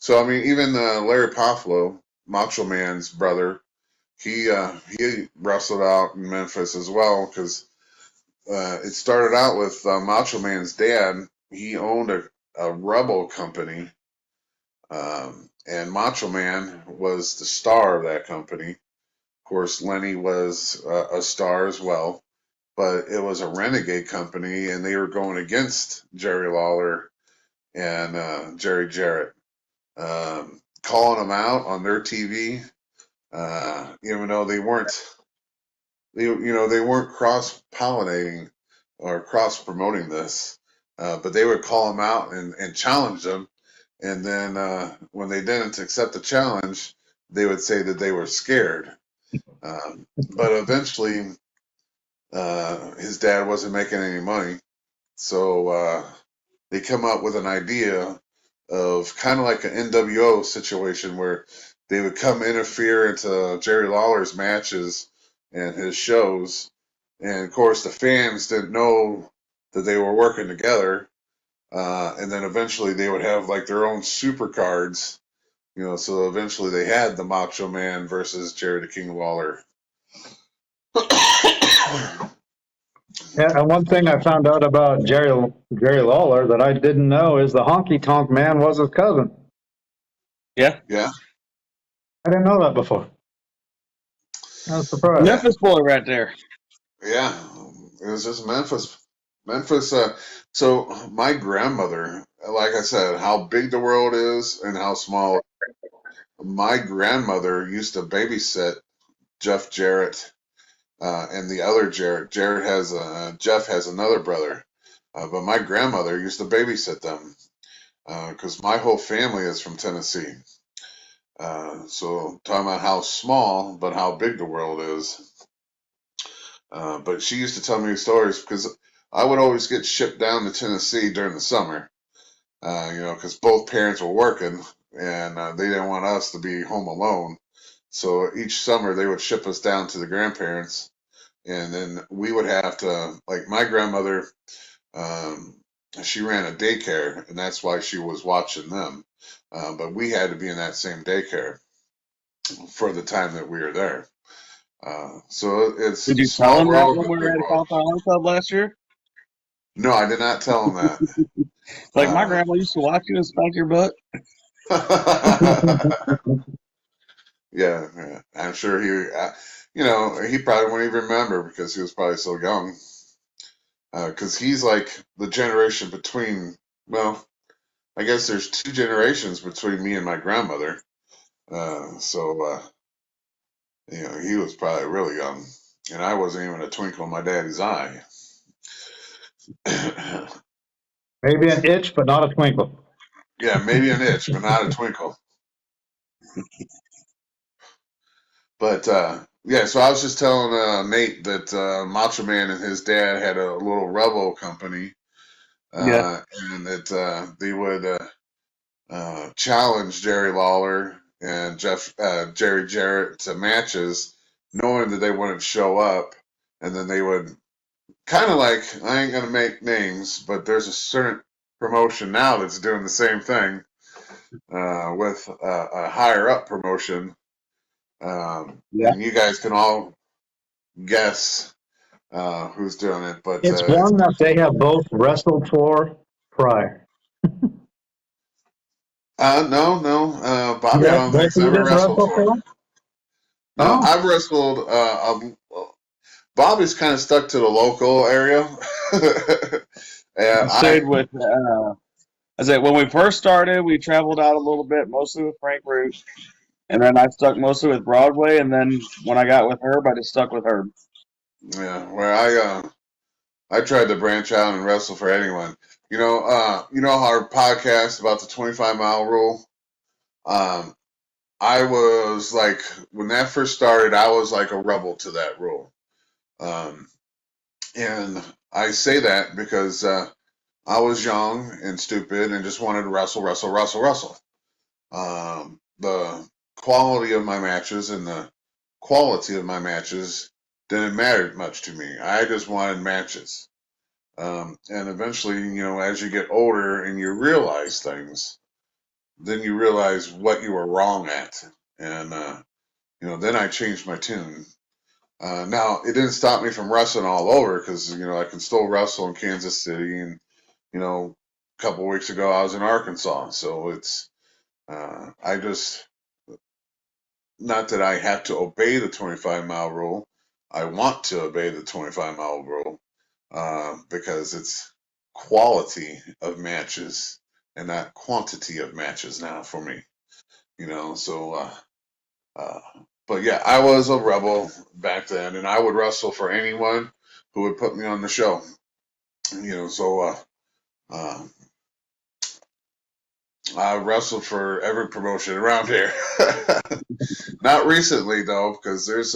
So I mean, even Larry Pofflow, Macho Man's brother, he wrestled out in Memphis as well because it started out with Macho Man's dad. He owned a rebel company, and Macho Man was the star of that company. Of course, Lenny was a star as well, but it was a renegade company, and they were going against Jerry Lawler and Jerry Jarrett, calling them out on their TV, even though they weren't cross pollinating or cross promoting this, but they would call them out and challenge them. And then when they didn't accept the challenge, they would say that they were scared. But eventually, his dad wasn't making any money, so they come up with an idea of kind of like an NWO situation where they would come interfere into Jerry Lawler's matches and his shows. And of course, the fans didn't know that they were working together. And then eventually they would have like their own super cards, so eventually they had the Macho Man versus Jerry the King Lawler. Yeah, and one thing I found out about Jerry Lawler that I didn't know is the Honky Tonk Man was his cousin. Yeah. Yeah. I didn't know that before. I was surprised. Memphis boy right there. Yeah, it was just Memphis. So my grandmother, like I said, how big the world is and how small. My grandmother used to babysit Jeff Jarrett and the other Jarrett. Jeff has another brother, but my grandmother used to babysit them because my whole family is from Tennessee. So talking about how small, but how big the world is. But she used to tell me stories because I would always get shipped down to Tennessee during the summer, because both parents were working and they didn't want us to be home alone. So each summer they would ship us down to the grandparents, and then we would have to, like my grandmother, she ran a daycare, and that's why she was watching them. But we had to be in that same daycare for the time that we were there. So it's Did you tell him that when we were at a Hoffarth Club last year? No, I did not tell him that. Like my grandma used to watch you and spank your butt. Yeah, I'm sure he probably wouldn't even remember because he was probably so young. Because he's like the generation between, well, I guess there's two generations between me and my grandmother. So he was probably really young, and I wasn't even a twinkle in my daddy's eye. Maybe an itch, but not a twinkle. Yeah, maybe an itch, but not a twinkle. But yeah, so I was just telling Nate that Macho Man and his dad had a little rebel company, Yeah. and that they would challenge Jerry Lawler and Jerry Jarrett to matches, knowing that they wouldn't show up, and then they would kind of like, I ain't gonna make names, but there's a certain promotion now that's doing the same thing with a higher up promotion. Yeah. And you guys can all guess who's doing it, but It's one that they have both wrestled for prior. no, Bobby, I don't think's ever wrestled for. No, I've wrestled. Bobby's kind of stuck to the local area. And I stayed with. I said when we first started, we traveled out a little bit, mostly with Frank Root, and then I stuck mostly with Broadway. And then when I got with Herb, I just stuck with Herb. Yeah, where I tried to branch out and wrestle for anyone. You know our podcast about the 25-mile rule. I was like, when that first started, I was like a rebel to that rule. And I say that because I was young and stupid and just wanted to wrestle. The quality of my matches and the quality of my matches didn't matter much to me. I just wanted matches. And eventually, as you get older and you realize things, then you realize what you were wrong at. And, then I changed my tune. Now, it didn't stop me from wrestling all over because, I can still wrestle in Kansas City. And, a couple weeks ago, I was in Arkansas. So it's, I just, not that I have to obey the 25-mile rule. I want to obey the 25-mile rule because it's quality of matches and not quantity of matches now for me. So, but yeah, I was a rebel back then, and I would wrestle for anyone who would put me on the show. So I wrestled for every promotion around here. Not recently though, because there's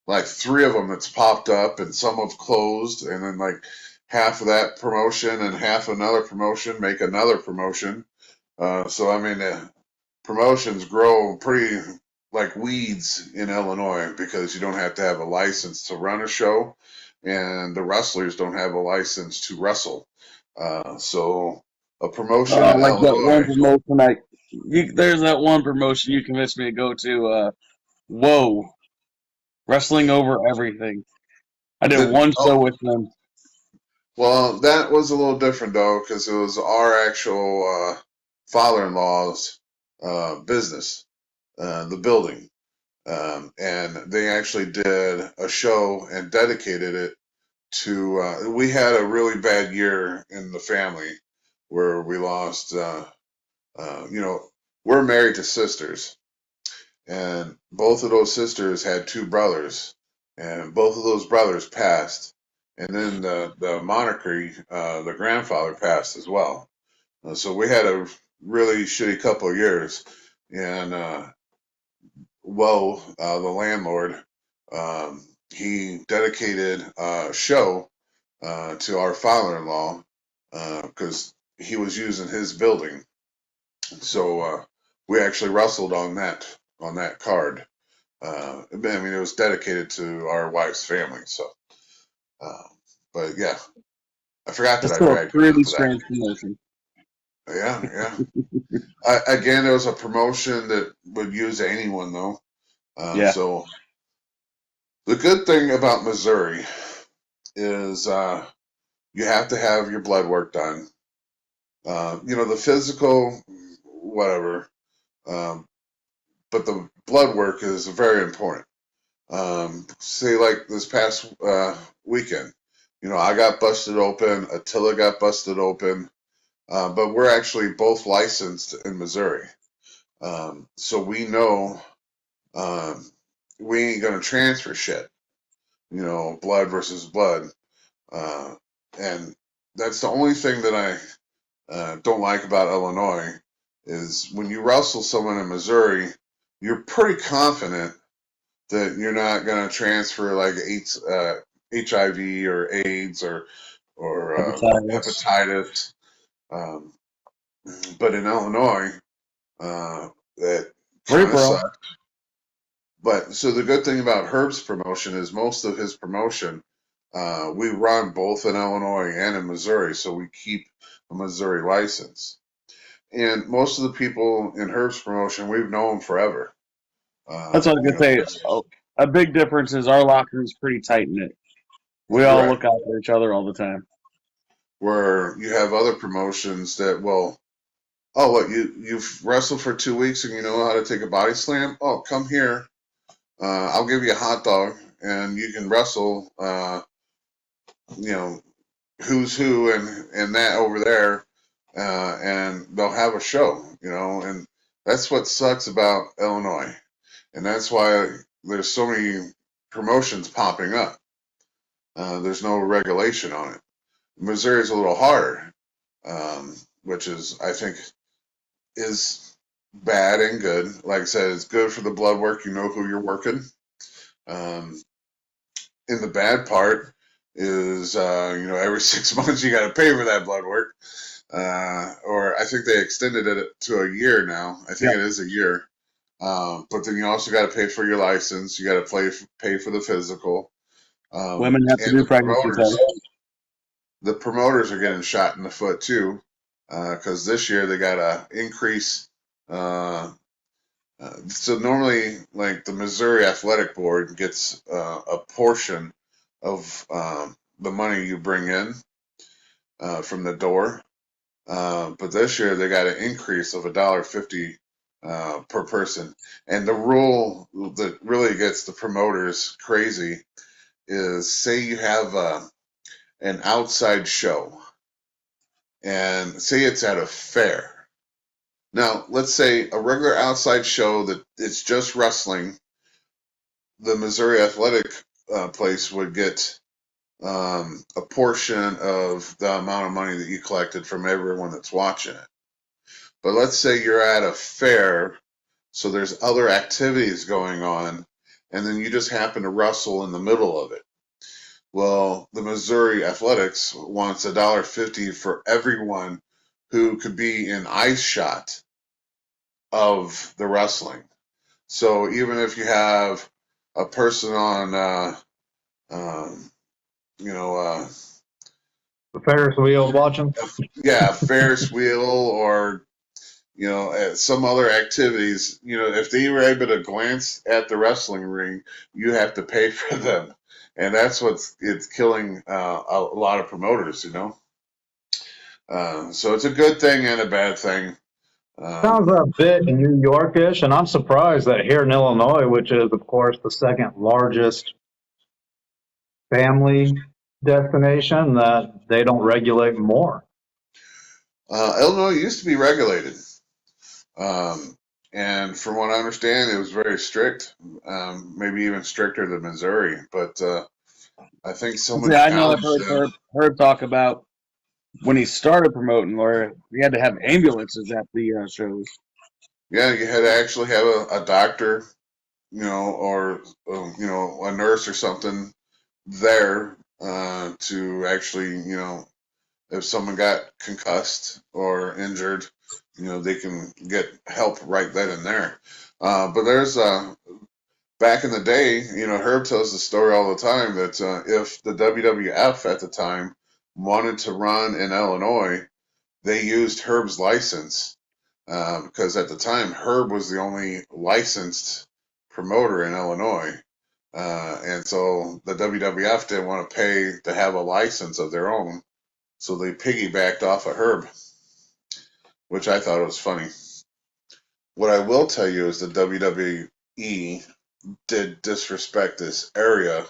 like 3 of them that's popped up, and some have closed, and then like half of that promotion and half another promotion make another promotion. So I mean, promotions grow pretty like weeds in Illinois because you don't have to have a license to run a show, and the wrestlers don't have a license to wrestle. So a promotion in Like that one Illinois. promotion there's that one promotion you convinced me to go to. Whoa, wrestling over everything. I did one show with them. Well, that was a little different though, because it was our actual father-in-law's business, the building, and they actually did a show and dedicated it to. We had a really bad year in the family where we lost. We're married to sisters, and both of those sisters had 2 brothers, and both of those brothers passed. And then the monarchy, the grandfather passed as well. So we had a really shitty couple of years. And the landlord, he dedicated a show to our father-in-law because he was using his building. So we actually wrestled on that card. I mean, it was dedicated to our wife's family. So, but yeah, I forgot that That's I still a dragged you pretty into that. strange promotion. Yeah. Again, it was a promotion that would use anyone though. Yeah. So the good thing about Missouri is you have to have your blood work done. The physical, whatever, but the blood work is very important. Say like this past weekend, I got busted open, Attila got busted open, but we're actually both licensed in Missouri. So we know we ain't gonna transfer shit, blood versus blood. And that's the only thing that I don't like about Illinois is when you wrestle someone in Missouri, you're pretty confident that you're not going to transfer like HIV or AIDS or Hepatitis. hepatitis. Um, but in Illinois, that Free kind of for all. sucks. But so the good thing about Herb's promotion is most of his promotion, we run both in Illinois and in Missouri, so we keep a Missouri license. And most of the people in Herb's promotion, we've known forever. That's what I was gonna say. A big difference is our locker is pretty tight knit. We all Right. look out for each other all the time. Where you have other promotions that will, oh, what, you've wrestled for 2 weeks and you know how to take a body slam? Oh, come here. I'll give you a hot dog and you can wrestle, who's who and that over there, and they'll have a show, and that's what sucks about Illinois, and that's why there's so many promotions popping up. There's no regulation on it. Missouri's a little harder, which is, I think, is bad and good. Like I said, it's good for the blood work. You know who you're working. And the bad part is, every 6 months you got to pay for that blood work. Or I think they extended it to a year now. I think it is a year. But then you also got to pay for your license. You got to pay for the physical. Women have to And do pregnancy tests. the promoters are getting shot in the foot too, because this year they got to increase So normally, like the Missouri Athletic Board gets a portion of the money you bring in from the door, but this year they got an increase of $1.50 per person. And the rule that really gets the promoters crazy is, say you have an outside show, and say it's at a fair. Now, let's say a regular outside show that it's just wrestling, the Missouri Athletic place would get a portion of the amount of money that you collected from everyone that's watching it. But let's say you're at a fair, so there's other activities going on, and then you just happen to wrestle in the middle of it. Well, the Missouri Athletics wants $1.50 for everyone who could be in eye shot of the wrestling. So even if you have a person on, you know, The Ferris wheel watching. yeah, Ferris wheel or, you know, some other activities, you know, if they were able to glance at the wrestling ring, you have to pay for them. And that's it's killing a lot of promoters, you know. So it's a good thing and a bad thing. Sounds a bit New Yorkish, and I'm surprised that here in Illinois, which is, of course, the second largest family destination, that they don't regulate more. Illinois used to be regulated. And from what I understand, it was very strict, maybe even stricter than Missouri. But I think someone Yeah, I know I've challenged them. heard Herb talk about when he started promoting, where he had to have ambulances at the shows. Yeah, you had to actually have a doctor, you know, or you know, a nurse or something there to actually, you know, if someone got concussed or injured, you know, they can get help right then and there. But there's back in the day, you know, Herb tells the story all the time that if the WWF at the time wanted to run in Illinois, they used Herb's license because at the time Herb was the only licensed promoter in Illinois. And so the WWF didn't want to pay to have a license of their own, so they piggybacked off of Herb, which I thought was funny. What I will tell you is the WWE did disrespect this area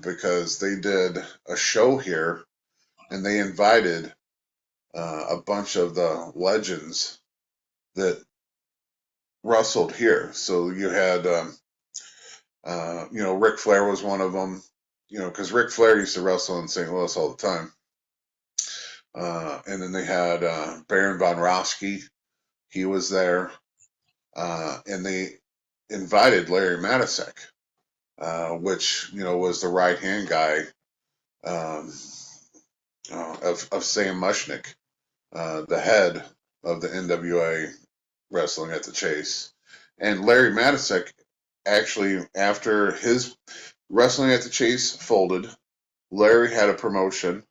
because they did a show here and they invited a bunch of the legends that wrestled here. So you had, you know, Ric Flair was one of them, you know, because Ric Flair used to wrestle in St. Louis all the time. And then they had Baron von Raschke. He was there. And they invited Larry Matisek, which, you know, was the right-hand guy um, of Sam Mushnick, the head of the NWA Wrestling at the Chase. And Larry Matisek, actually, after his Wrestling at the Chase folded, Larry had a promotion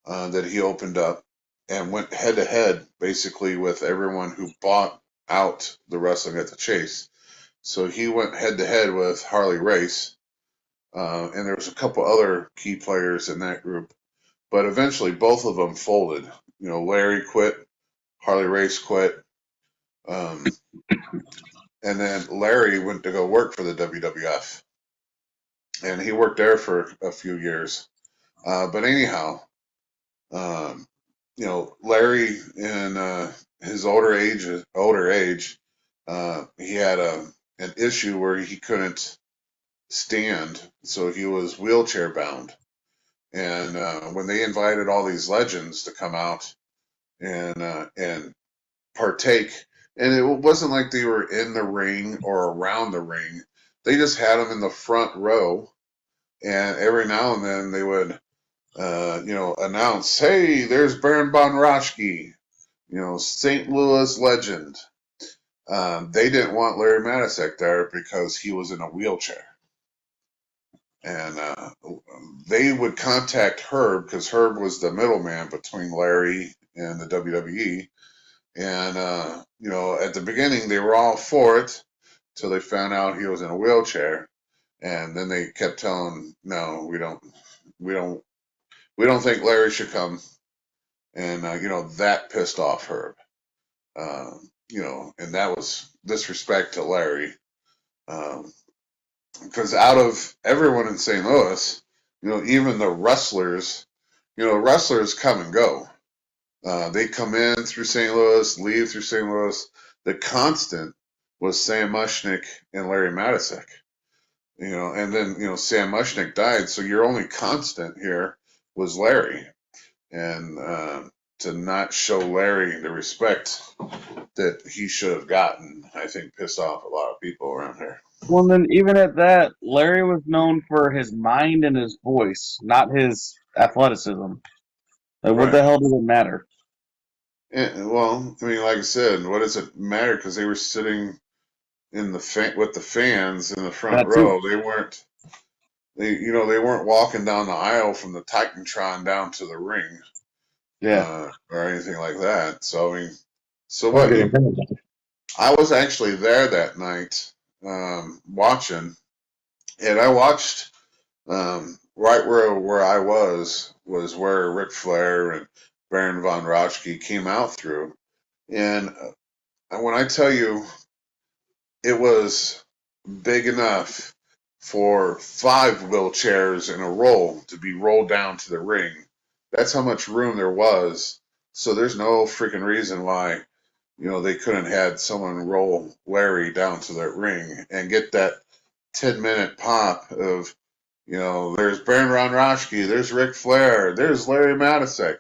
that he opened up and went head to head basically with everyone who bought out the Wrestling at the Chase. So he went head to head with Harley Race, and there was a couple other key players in that group. But eventually, both of them folded. You know, Larry quit, Harley Race quit, and then Larry went to go work for the WWF, and he worked there for a few years. But anyhow, you know, Larry in his older age, he had an issue where he couldn't stand, so he was wheelchair bound. And when they invited all these legends to come out and partake, and it wasn't like they were in the ring or around the ring. They just had them in the front row, and every now and then they would, you know, announce, "Hey, there's Baron von Raschke, you know, St. Louis legend." They didn't want Larry Matisek there because he was in a wheelchair. And they would contact Herb because Herb was the middleman between Larry and the WWE. And, at the beginning, they were all for it till they found out he was in a wheelchair. And then they kept telling, no, we don't think Larry should come. And, that pissed off Herb. And that was disrespect to Larry. Because out of everyone in St. Louis, even the wrestlers, wrestlers come and go. They come in through St. Louis, leave through St. Louis. The constant was Sam Mushnick and Larry Matisek. And then, Sam Mushnick died, so your only constant here was Larry. And to not show Larry the respect that he should have gotten, I think pissed off a lot of people around here. Well, then even at that, Larry was known for his mind and his voice, not his athleticism. Like, what the hell does it matter? Well, I mean, like I said, what does it matter? Because they were sitting in with the fans in the front row. They weren't. They weren't walking down the aisle from the Titantron down to the ring. Yeah. Or anything like that. So I mean, so what? I was actually there that night watching, and I watched right where I was where Ric Flair and Baron von Raschke came out through, and when I tell you, it was big enough for 5 wheelchairs in a row to be rolled down to the ring. That's how much room there was. So there's no freaking reason why, they couldn't had someone roll Larry down to that ring and get that 10-minute pop of, there's Baron von Raschke, there's Ric Flair, there's Larry Matisek,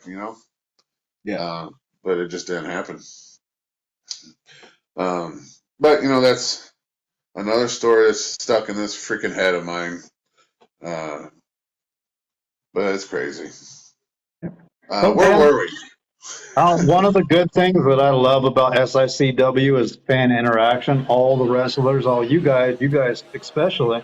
Yeah. But it just didn't happen. But, that's another story that's stuck in this freaking head of mine. But it's crazy. Where were we? One of the good things that I love about SICW is fan interaction. All the wrestlers, all you guys especially,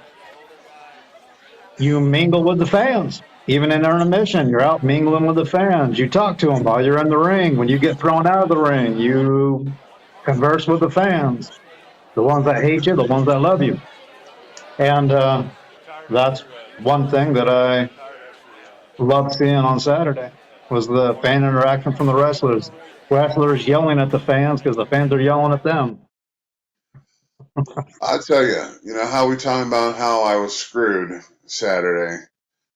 you mingle with the fans. Even in intermission, you're out mingling with the fans. You talk to them while you're in the ring. When you get thrown out of the ring, you converse with the fans. The ones that hate you, the ones that love you. And that's one thing that I loved seeing on Saturday was the fan interaction from the wrestlers. Wrestlers yelling at the fans because the fans are yelling at them. I tell you, how we talking about how I was screwed Saturday.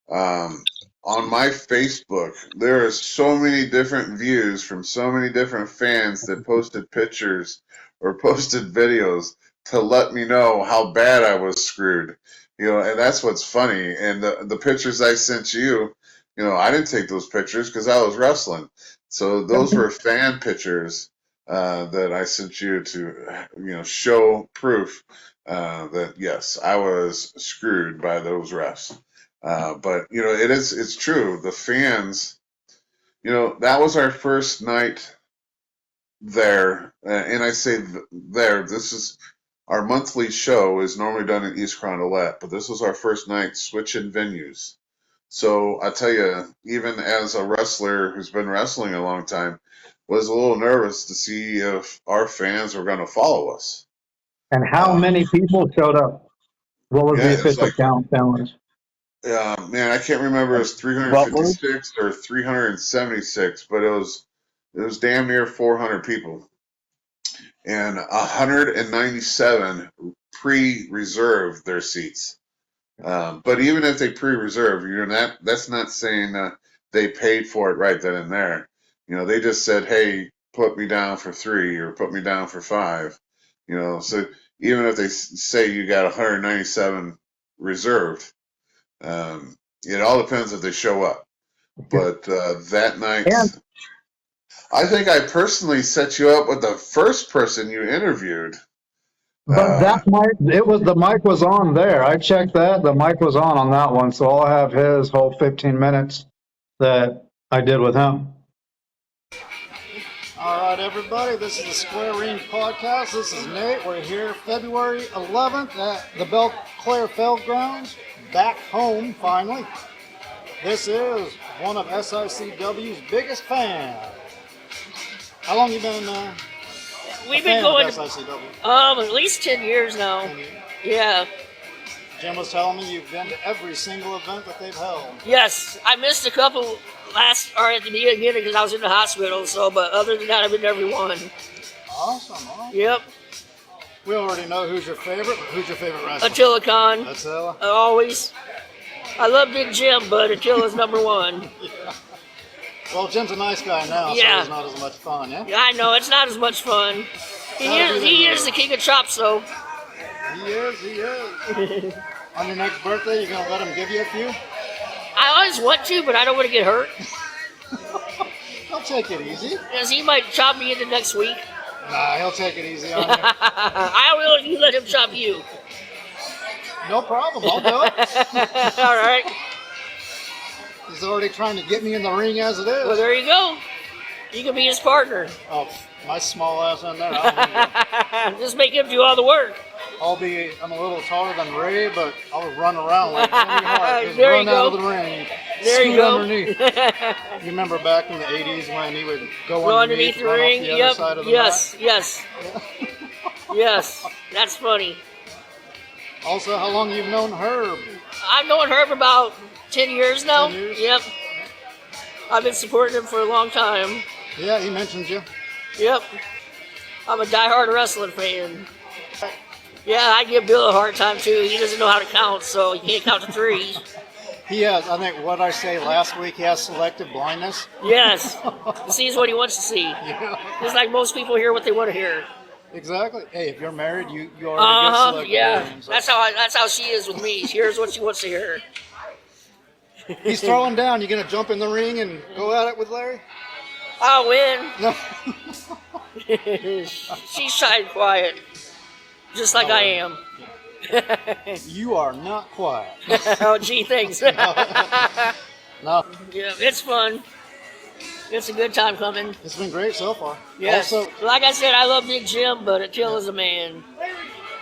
On my Facebook, there are so many different views from so many different fans that posted pictures or posted videos to let me know how bad I was screwed. And that's what's funny. And the pictures I sent you, I didn't take those pictures because I was wrestling. So those were fan pictures that I sent you to, show proof that yes, I was screwed by those refs. But it's true. The fans, that was our first night there, and I say there. This is our monthly show is normally done in East Carondelet, but this was our first night switching venues. So I tell you, even as a wrestler who's been wrestling a long time, was a little nervous to see if our fans were going to follow us. And how many people showed up? What was the official count, fellas? Man, I can't remember. It was 356 or 376, but it was damn near 400 people, and 197 pre-reserved their seats. But even if they pre-reserve, that's not saying they paid for it right then and there. They just said, "Hey, put me down for 3 or put me down for 5." So even if they say you got 197 reserved. It all depends if they show up. But that night, I think I personally set you up with the first person you interviewed. But that mic, the mic was on there. I checked that. The mic was on that one. So I'll have his whole 15 minutes that I did with him. All right, everybody, this is the Square Range Podcast. This is Nate. We're here February 11th at the Belle Claire Fairgrounds, back home finally. This is one of SICW's biggest fans. How long you been We've fan been going of to SICW. at least 10 years now. Yeah. Jim was telling me you've been to every single event that they've held. Yes, I missed a couple at the beginning because I was in the hospital. So, but other than that, I've been to every one. Awesome. Yep. We already know who's your favorite. But who's your favorite wrestler? Attila Khan. Attila. Always. I love Big Jim, but Attila's number one. Well, Jim's a nice guy now, so Yeah. it's not as much fun, yeah? Yeah, I know, it's not as much fun. He is the king of chops, though. He is. On your next birthday, you're going to let him give you a few? I always want to, but I don't want to get hurt. He'll take it easy. Because he might chop me into next week. Nah, he'll take it easy on you. I will if you let him chop you. No problem, I'll do it. All right. He's already trying to get me in the ring as it is. Well, there you go. You can be his partner. Oh, my small ass in there. I'm Just make him do all the work. a little taller than Ray, but I'll run around like Jimmy Hart. Just There run you out go. of the ring. There you scoot go. underneath. You remember back in the 80s when he would Go underneath the run ring. off the other Yep. side of the Yes. mat? Yes. Yes. That's funny. Also, how long you've known Herb? I've known Herb about 10 years now. 10 years? Yep. I've been supporting him for a long time. Yeah, he mentioned you. Yep. I'm a diehard wrestling fan. Yeah, I give Bill a hard time too. He doesn't know how to count, so he can't count to 3. He has, I think, what I say last week, he has selective blindness. Yes. He sees what he wants to see. Yeah. Just like most people hear what they want to hear. Exactly. Hey, if you're married, you already get selective Yeah. blindness. That's how she is with me. She hears what she wants to hear. He's throwing down. You gonna jump in the ring and go at it with Larry? I'll win. No. She's shy and quiet. Just like I am. You are not quiet. Oh, gee, thanks. No. Yeah, it's fun. It's a good time coming. It's been great so far. Yes. Also, Like I said, I love Big Jim, but Attila's a man.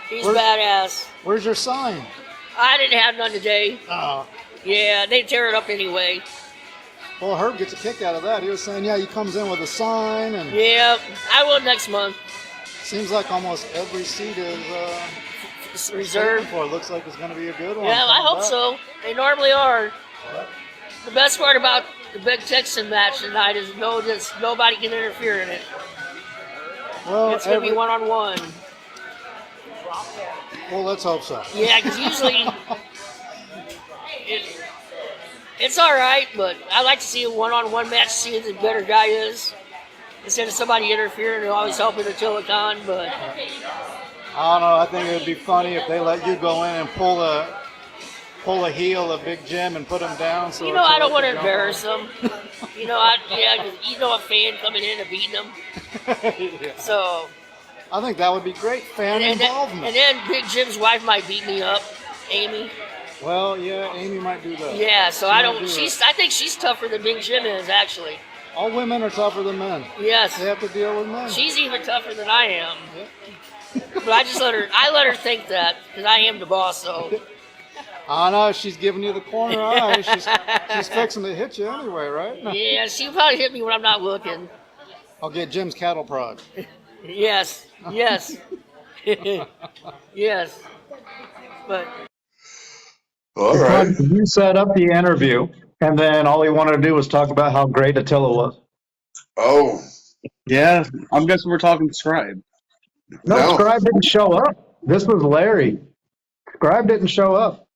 He's Where's- badass. where's your sign? I didn't have none today. Oh. Yeah, they tear it up anyway. Well, Herb gets a kick out of that. He was saying, yeah, he comes in with a sign, and Yeah, I will next month. seems like almost every seat is It's taken reserved. for. It looks like it's going to be a good one. Yeah, I coming hope back. so. They normally are. The best part about the big Texan match tonight is nobody can interfere in it. Well, It's going to be one-on-one. well, let's hope so. Yeah, because usually it's all right, but I like to see a one-on-one match, see who the better guy is, instead of somebody interfering and always helping Attila Khan. But I don't know. I think it would be funny if they let you go in and pull a heel of Big Jim and put him down. So you know, I don't want to Attila embarrass them. You know, a fan coming in and beating them. can jump. Yeah. So I think that would be great fan and involvement. then Big Jim's wife might beat me up, Amy. Well, yeah, Amy might do that. Yeah, so She I might don't. do I think she's tougher than Big Jim is actually. All women are tougher than men. Yes, They have to deal with men. she's even tougher than I am. But I just let her think that because I am the boss. So I know she's giving you the corner eye. She's fixing to hit you anyway, right? yeah, she'll probably hit me when I'm not looking. I'll get Jim's cattle prod. Yes, yes, yes. But All right. You set up the interview, and then all he wanted to do was talk about how great Attila was. Oh, Yeah, I'm guessing we're talking Scribe. No, Scribe didn't show up. This was Larry. Scribe didn't show up.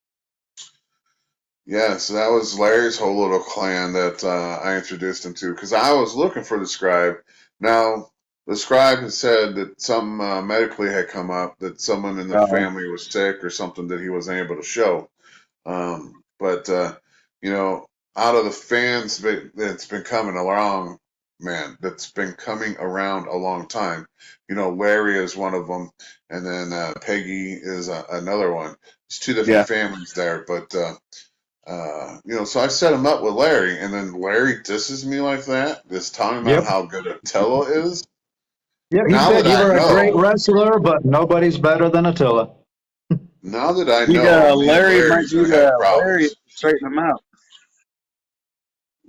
yes, that was Larry's whole little clan that I introduced him to because I was looking for the scribe. Now, the scribe had said that something medically had come up, that someone in the family was sick or something that he wasn't able to show. But you know, out of the fans that's been coming along, man, that's been coming around a long time. You know, Larry is one of them, and then Peggy is another one. It's two different families there, but you know, so I set him up with Larry, and then Larry disses me like that, just talking about how good Attila is. Yeah, he Now said that you I were a know- great wrestler, but nobody's better than Attila. Now that I You know, got me and Larry might Larry's be gonna have the problems. Larry straighten him out.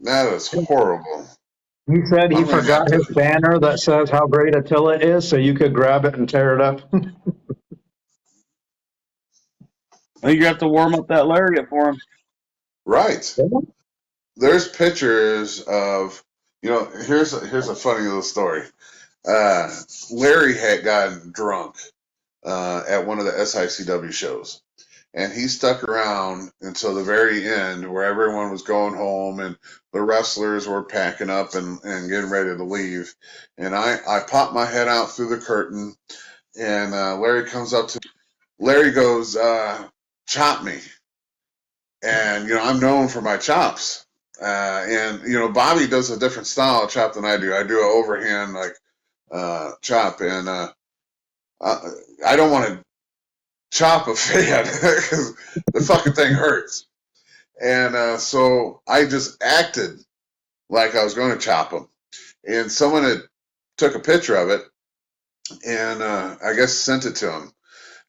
That is horrible. He said he I'm gonna have forgot his to. banner that says how great Attila is, so you could grab it and tear it up. I think you have to warm up that lariat for him. Right. There's pictures of, here's a funny little story. Larry had gotten drunk at one of the SICW shows, and he stuck around until the very end, where everyone was going home and the wrestlers were packing up and getting ready to leave. And I popped my head out through the curtain, and Larry comes up to me. Larry goes, "Chop me." And I'm known for my chops. And Bobby does a different style of chop than I do. I do an overhand chop, and I don't want to chop a fan because the fucking thing hurts. And so I just acted like I was going to chop him, and someone had took a picture of it, and I guess sent it to him.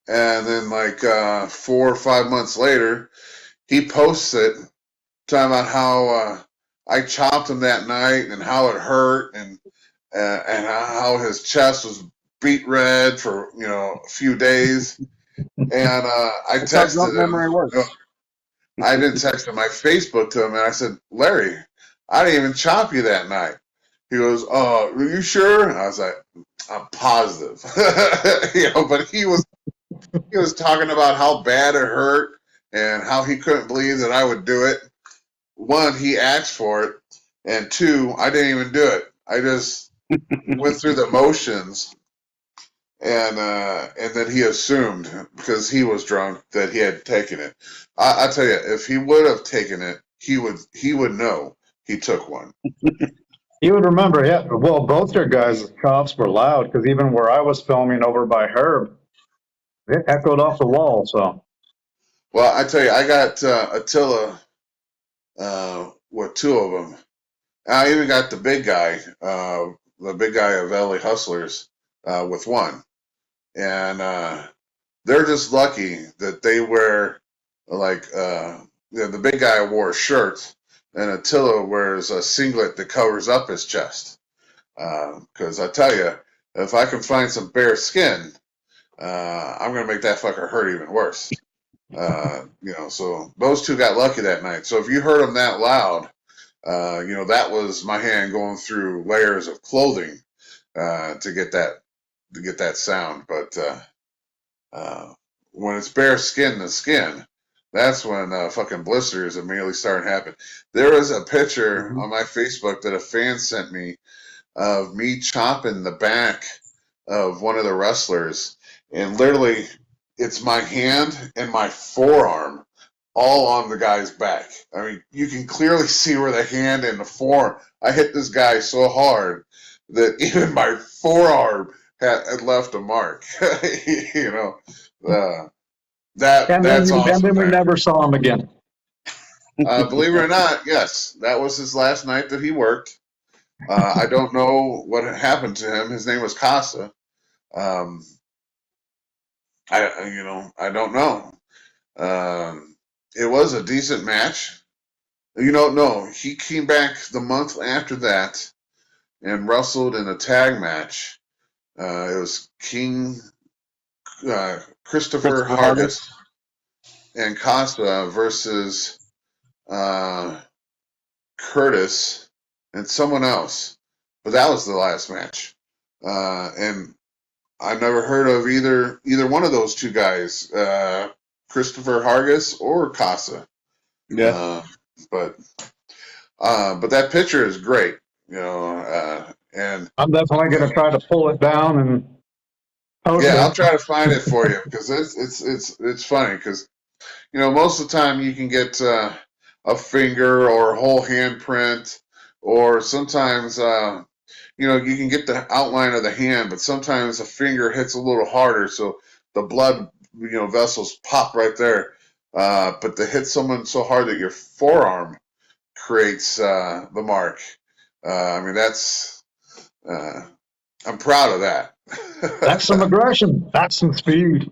And then 4 or 5 months later, he posts it talking about how I chopped him that night and how it hurt, and how his chest was beat red for a few days. And I That's how drunk texted memory him. works. I didn't text him. I Facebooked him, and I said, "Larry, I didn't even chop you that night." He goes, "Oh, are you sure?" And I was like, "I'm positive." But he was talking about how bad it hurt and how he couldn't believe that I would do it. One, he asked for it, and two, I didn't even do it. I just went through the motions, and then he assumed, because he was drunk, that he had taken it. I tell you, if he would have taken it, he would know he took one. You would remember, yeah. Well, both your guys' chops were loud because even where I was filming over by Herb, it echoed off the wall. So Well, I tell you, I got Attila with two of them. I even got the big guy of LA Hustlers with one. And they're just lucky that they wear the big guy wore a shirt, and Attila wears a singlet that covers up his chest. Because I tell you, if I can find some bare skin, I'm gonna make that fucker hurt even worse. So those two got lucky that night. So if you heard them that loud, that was my hand going through layers of clothing to get that sound. But when it's bare skin to skin, that's when fucking blisters immediately start happening. There was a picture on my Facebook that a fan sent me of me chopping the back of one of the wrestlers, and literally it's my hand and my forearm all on the guy's back. I mean, you can clearly see where the hand and the forearm, I hit this guy so hard that even my forearm had left a mark. That's and awesome, then we man. never saw him again. Believe it or not, yes, that was his last night that he worked. I don't know what happened to him. His name was Casa. I don't know. It was a decent match. No, he came back the month after that and wrestled in a tag match. It was Christopher Hargis and Casa versus Curtis and someone else. But that was the last match. And I never heard of either one of those two guys, Christopher Hargis or Casa. Yeah. But that picture is great, and I'm definitely going to try to pull it down and post yeah, it. I'll try to find it for you because it's funny because most of the time you can get a finger or a whole handprint, or sometimes you can get the outline of the hand, but sometimes a finger hits a little harder, so the blood vessels pop right there. But to hit someone so hard that your forearm creates the mark, that's I'm proud of that. That's some aggression. That's some speed.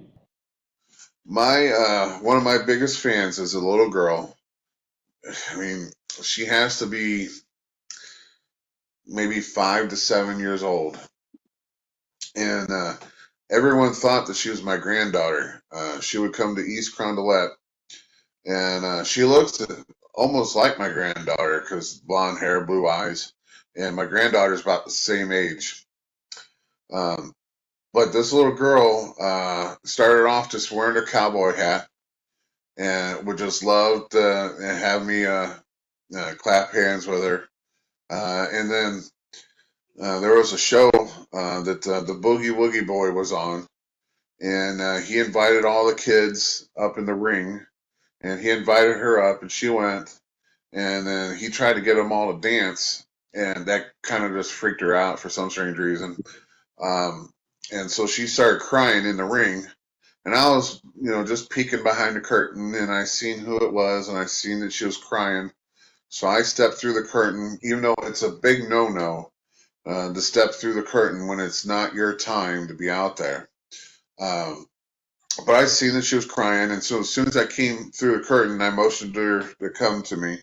One of my biggest fans is a little girl. I mean, she has to be maybe 5 to 7 years old, and everyone thought that she was my granddaughter. She would come to East Carondelet, and she looks almost like my granddaughter because blonde hair, blue eyes, and my granddaughter's about the same age. But this little girl started off just wearing her cowboy hat and would just love to have me clap hands with her. And then there was a show that the Boogie Woogie Boy was on, and he invited all the kids up in the ring, and he invited her up, and she went, and then he tried to get them all to dance, and that kind of just freaked her out for some strange reason. And so she started crying in the ring, and I was, just peeking behind the curtain, and I seen who it was, and I seen that she was crying. So I stepped through the curtain, even though it's a big no-no to step through the curtain when it's not your time to be out there. But I seen that she was crying, and so as soon as I came through the curtain, I motioned her to come to me,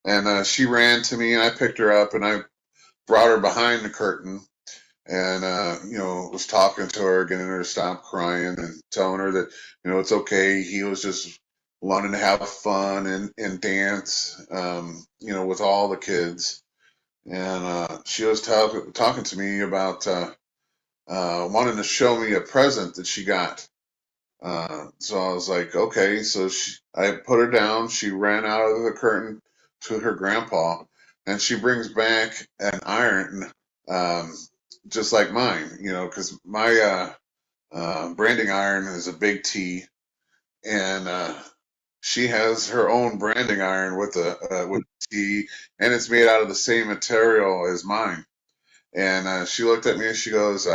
and she ran to me, and I picked her up, and I brought her behind the curtain, and was talking to her, getting her to stop crying, and telling her that it's okay. He was just wanting to have fun and dance, with all the kids, and she was talking to me about wanting to show me a present that she got. So I was like, okay. So I put her down. She ran out of the curtain to her grandpa, and she brings back an iron, just like mine, because my branding iron is a big T, and she has her own branding iron with a T, and it's made out of the same material as mine. And she looked at me and she goes,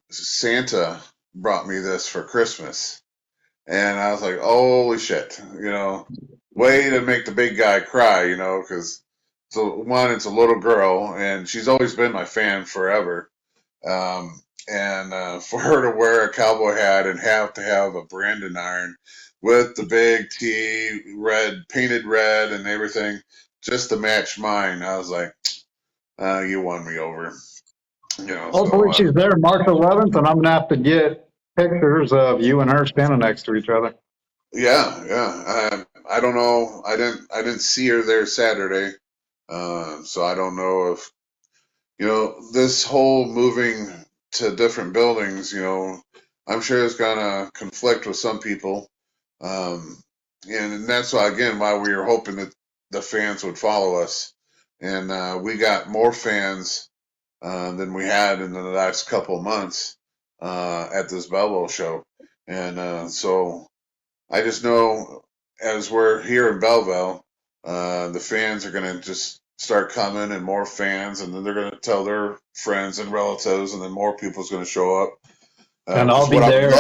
Santa brought me this for Christmas. And I was like, holy shit, way to make the big guy cry, because it's a little girl, and she's always been my fan forever. And for her to wear a cowboy hat and have to have a branding iron with the big T, painted red and everything, just to match mine, I was like, you won me over. Hopefully she's there March 11th, and I'm going to have to get pictures of you and her standing next to each other. Yeah. I don't know. I didn't see her there Saturday, so I don't know if this whole moving to different buildings. I'm sure it's gonna conflict with some people, and that's why we were hoping that the fans would follow us, and we got more fans than we had in the last couple of months at this Belleville show, and so. I just know as we're here in Belleville, the fans are going to just start coming and more fans, and then they're going to tell their friends and relatives, and then more people's going to show up. And I'll be there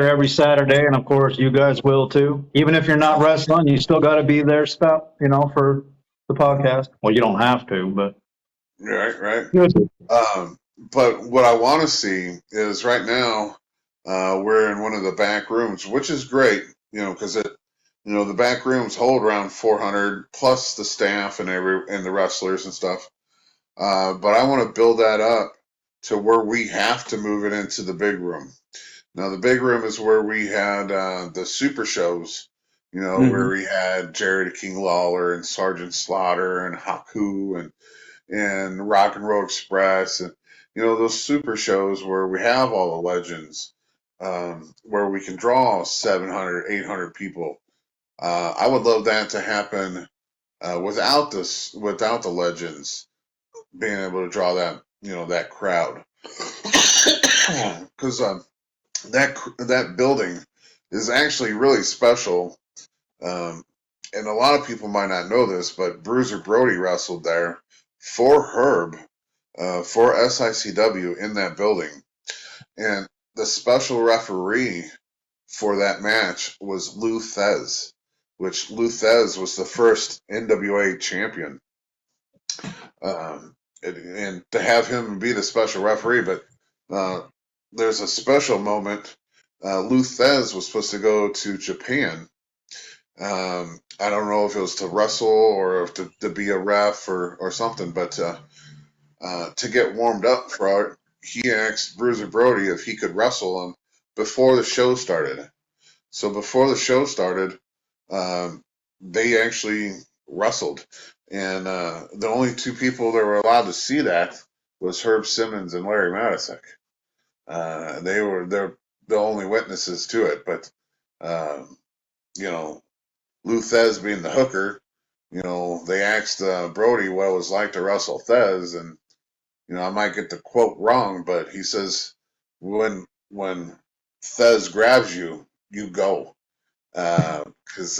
every Saturday, and of course you guys will too. Even if you're not wrestling, you still got to be there, for the podcast. Well, you don't have to, but right. But what I want to see is right now. We're in one of the back rooms, which is great, because the back rooms hold around 400 plus the staff and the wrestlers and stuff. But I want to build that up to where we have to move it into the big room. Now, the big room is where we had the super shows, where we had Jerry the King Lawler and Sergeant Slaughter and Haku and Rock and Roll Express and those super shows where we have all the legends. Where we can draw 700, 800 people. I would love that to happen without the legends being able to draw that, that crowd. Because that building is actually really special. And a lot of people might not know this, but Bruiser Brody wrestled there for Herb, for SICW in that building. And the special referee for that match was Lou Thez, which Lou Thez was the first NWA champion. And to have him be the special referee, but there's a special moment. Lou Thez was supposed to go to Japan, I don't know if it was to wrestle or if to be a ref or something, but to get warmed up for it, he asked Bruiser Brody if he could wrestle him before the show started. So before the show started, they actually wrestled, and the only two people that were allowed to see that was Herb Simmons and Larry Matysek. They're the only witnesses to it, but you know, Lou Thez being the hooker, they asked Brody what it was like to wrestle Thez, and I might get the quote wrong, but he says when Thez grabs you, you go, because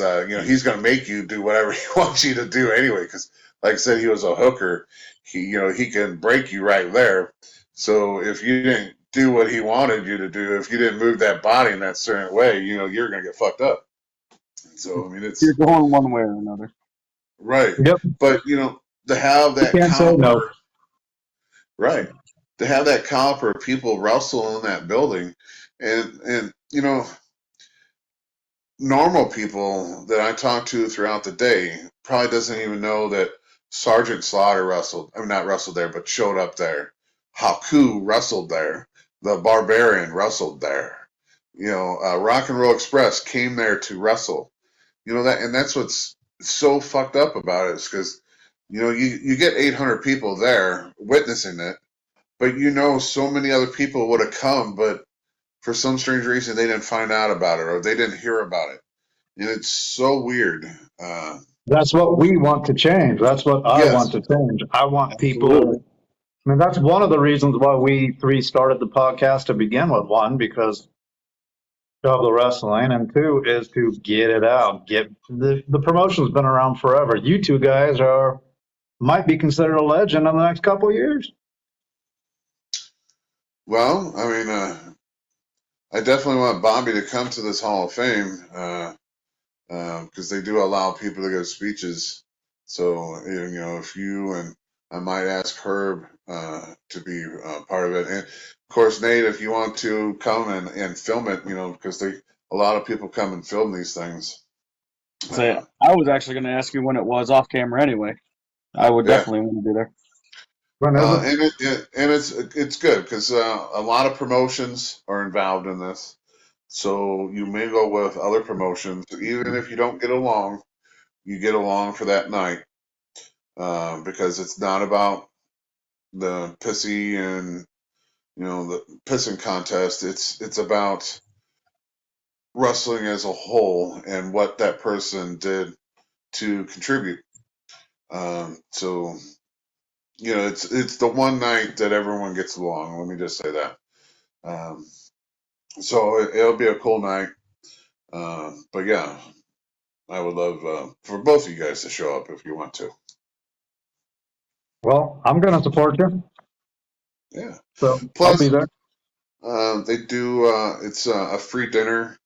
he's going to make you do whatever he wants you to do anyway. Because like I said, he was a hooker. He can break you right there. So if you didn't do what he wanted you to do, if you didn't move that body in that certain way, you're going to get fucked up. So I mean, it's You're going one way or another. right. Yep. But to have You that can't say no. caliber, right? To have that caliber of people wrestle in that building, and normal people that I talk to throughout the day probably doesn't even know that Sergeant Slaughter wrestled. I mean, not wrestled there, but showed up there. Haku wrestled there. The Barbarian wrestled there. Rock and Roll Express came there to wrestle. That's what's so fucked up about it, is because you get 800 people there witnessing it, but so many other people would have come, but for some strange reason they didn't find out about it or they didn't hear about it, and it's so weird. That's what we want to change. That's what I want Yes, to change. I want Absolutely. people. I mean, that's one of the reasons why we three started the podcast to begin with. One, because of the wrestling, and two is to get it out. Get the promotion's been around forever. You two guys might be considered a legend in the next couple of years. well, I mean, I definitely want Bobby to come to this Hall of Fame, because they do allow people to give speeches. So if you and I might ask Herb to be part of it, and of course Nate, if you want to come and film it, because a lot of people come and film these things. Say, I was actually going to ask you when it was off camera anyway. I would Yeah. definitely want to be there. When is it? And it's good because a lot of promotions are involved in this. So you mingle with other promotions, even if you don't get along, you get along for that night, because it's not about the pissy and the pissing contest. It's about wrestling as a whole and what that person did to contribute. So it's the one night that everyone gets along. Let me just say that. So it'll be a cool night. But yeah, I would love for both of you guys to show up if you want to. Well, I'm going to support you, Yeah. so I'll be Plus, there. they do. It's a free dinner.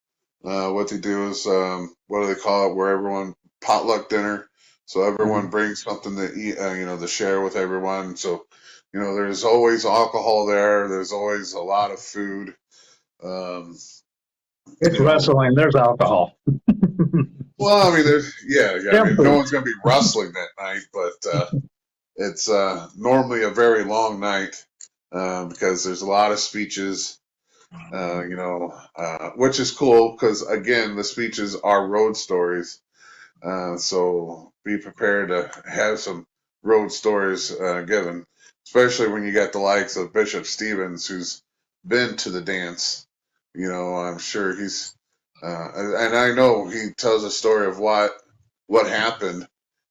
What they do is, what do they call it? Where everyone potluck dinner. So everyone brings something to eat, to share with everyone. So, there's always alcohol there. There's always a lot of food. It's you know, wrestling. There's alcohol. well, I mean, I mean, no Simple. one's going to be wrestling that night, but it's normally a very long night because there's a lot of speeches. Which is cool because again, the speeches are road stories. So be prepared to have some road stories given, especially when you got the likes of Bishop Stevens, who's been to the dance. I'm sure he's, and I know he tells a story of what happened,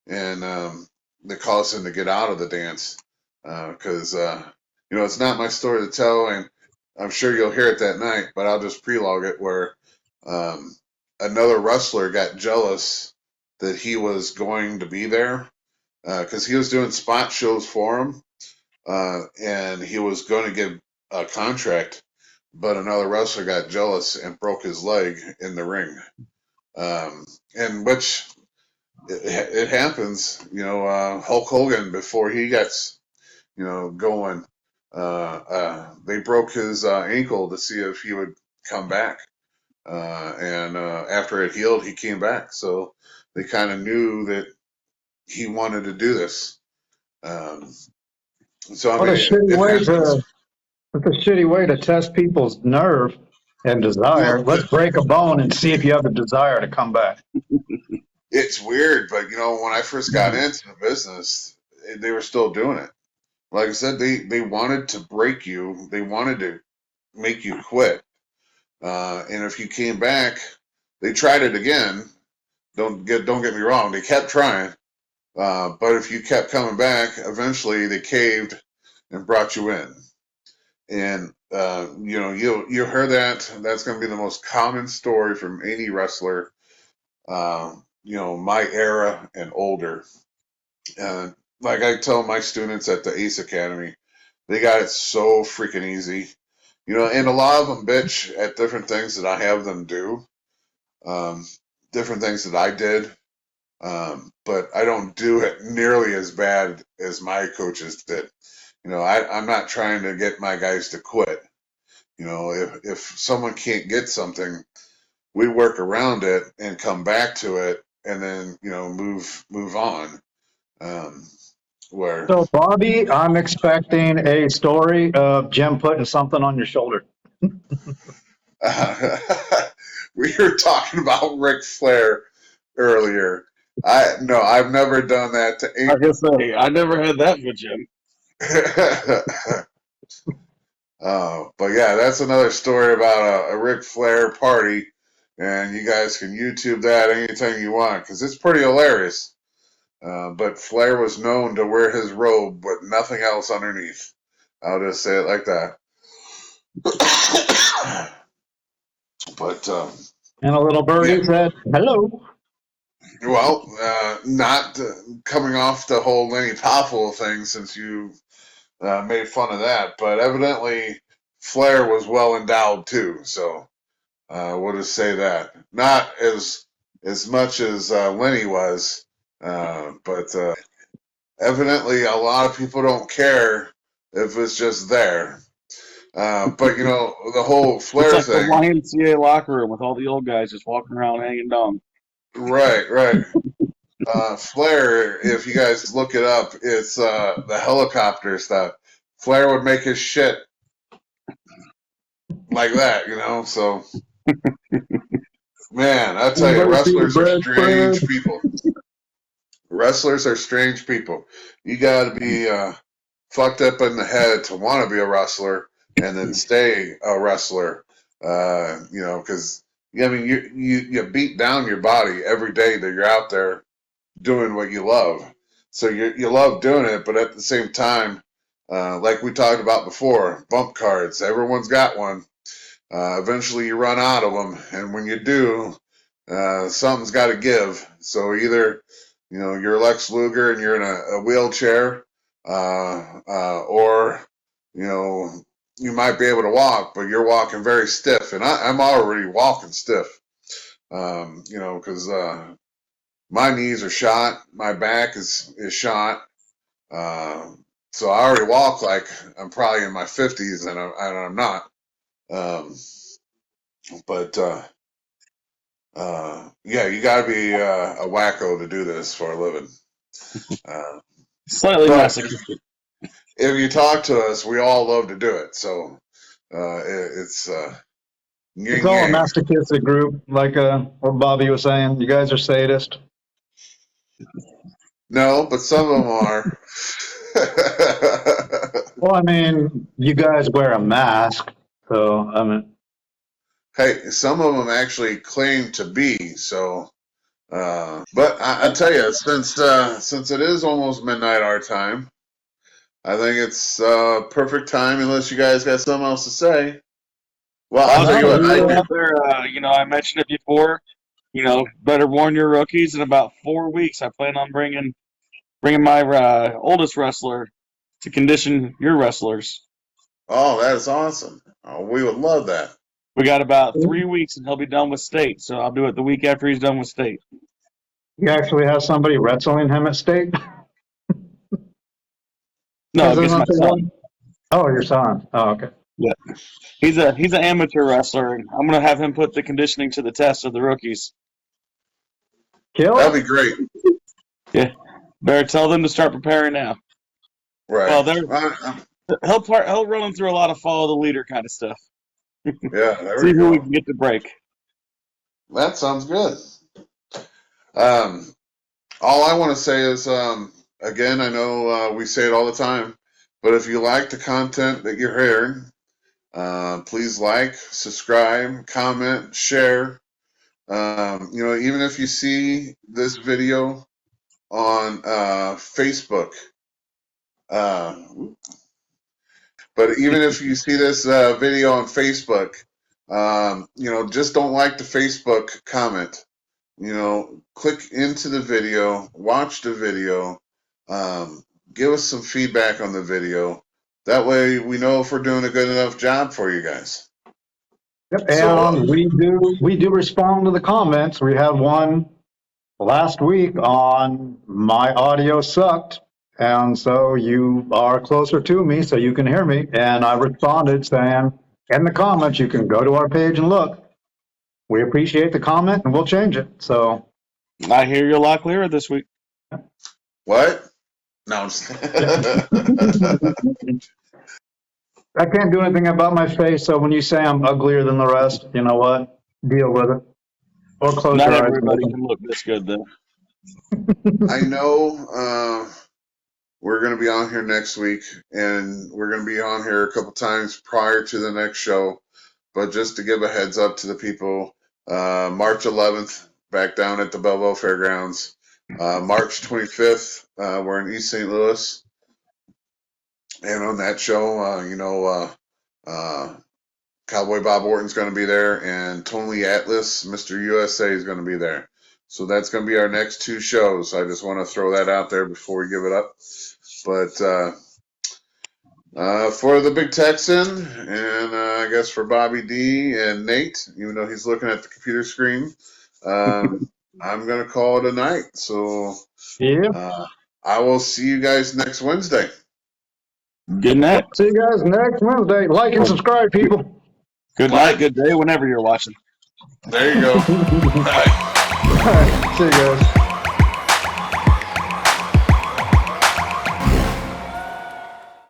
and that caused him to get out of the dance. Because it's not my story to tell, and I'm sure you'll hear it that night. But I'll just prelogue it where another wrestler got jealous that he was going to be there because he was doing spot shows for him, and he was going to get a contract, but another wrestler got jealous and broke his leg in the ring, and which it happens. Hulk Hogan, before he gets going, they broke his ankle to see if he would come back. and after it healed, he came back. So they kind of knew that he wanted to do this. So I What a mean, shitty it way happens. to That's a shitty way to test people's nerve and desire. Well, Let's break a bone and see if you have the desire to come back. it's weird, but when I first got into the business, they were still doing it. Like I said, they wanted to break you. They wanted to make you quit. And if you came back, they tried it again. Don't get me wrong. They kept trying. But if you kept coming back, eventually they caved and brought you in. And you heard that. That's going to be the most common story from any wrestler. My era and older. Like I tell my students at the Ace Academy, they got it so freaking easy. And a lot of them bitch at different things that I have them do, different things that I did, but I don't do it nearly as bad as my coaches did. I'm not trying to get my guys to quit. If someone can't get something, we work around it and come back to it, and then move on. Where So, Bobby, I'm expecting a story of Jim putting something on your shoulder. we were talking about Ric Flair earlier. No, I've never done that to I was gonna say, I never had that with Jim. But yeah, that's another story about a Ric Flair party, and you guys can YouTube that anytime you want because it's pretty hilarious. But Flair was known to wear his robe with nothing else underneath. I'll just say it like that. But And a little birdie said, hello. well, not coming off the whole Lenny Poffel thing since you made fun of that, but evidently Flair was well endowed too. So we'll just say that not as much as Lenny was, but evidently a lot of people don't care if it's just there. But the whole Flair It's like thing, the YMCA locker room with all the old guys just walking around hanging down. right. Flair, if you guys look it up, it's the helicopter stuff. Flair would make his shit like that, so man, I tell you, wrestlers are strange people. Wrestlers are strange people. You got to be fucked up in the head to want to be a wrestler and then stay a wrestler. Because you beat down your body every day that you're out there doing what you love. So you love doing it, but at the same time, like we talked about before, bump cards. Everyone's got one. Eventually, you run out of them, and when you do, something's got to give. So either you're Lex Luger and you're in a wheelchair, or you might be able to walk, but you're walking very stiff, and I'm already walking stiff. Because my knees are shot, my back is shot. So I already walk like I'm probably in my 50s, and I'm not. But yeah, you got to be a wacko to do this for a living. Slightly But masochistic. if you talk to us, we all love to do it. So it's It's all a masochistic group, like what Bobby was saying. You guys are sadists. No, but some of them are. Well, I mean, you guys wear a mask, so I mean, Hey, some of them actually claim to be so. But I tell you, since it is almost midnight our time, I think it's perfect time. Unless you guys got something else to say. Well, I'll tell you what. I do. Out there, I mentioned it before. Better warn your rookies. In about 4 weeks, I plan on bringing my oldest wrestler to condition your wrestlers. Oh, that is awesome. Oh, we would love that. We got about 3 weeks, and he'll be done with state. So I'll do it the week after he's done with state. you actually have somebody wrestling him at state. No, Isn't just that my the son. one? Oh, your son. Oh, okay. Yeah, he's an amateur wrestler, and I'm gonna have him put the conditioning to the test of the rookies. Kill That'd it. be great. Yeah, better tell them to start preparing now. Right. Well, he'll run them through a lot of follow the leader kind of stuff. Yeah, there See we who we go. can get to break. That sounds good. All I want to say is, again, I know we say it all the time, but if you like the content that you're hearing, please like, subscribe, comment, share. Even if you see this video on Facebook, but even if you see this video on Facebook, just don't like the Facebook comment. Click into the video, watch the video, give us some feedback on the video. That way we know if we're doing a good enough job for you guys. Yep. So, And we do respond to the comments. We had one last week on my audio sucked. And so you are closer to me so you can hear me. And I responded saying, in the comments, you can go to our page and look. We appreciate the comment and we'll change it. So I hear you're a lot clearer this week. what? No, I'm just I can't do anything about my face. So when you say I'm uglier than the rest, you know what? Deal with it. Or close Not your eyes. everybody can look this good, though. I know we're going to be on here next week, and we're going to be on here a couple times prior to the next show. But just to give a heads up to the people, March 11th, back down at the Belleville Fairgrounds. March 25th, we're in East St. Louis. And on that show, Cowboy Bob Orton's going to be there, and Tony Atlas, Mr. USA, is going to be there. So that's going to be our next two shows. I just want to throw that out there before we give it up. But for the Big Texan, and I guess for Bobby D and Nate, even though he's looking at the computer screen, I'm going to call it a night. So Yeah. I will see you guys next Wednesday. Good night. See you guys next Wednesday. Like and subscribe, people. Good night, good day, whenever you're watching. There you go. Bye. All right. See you guys.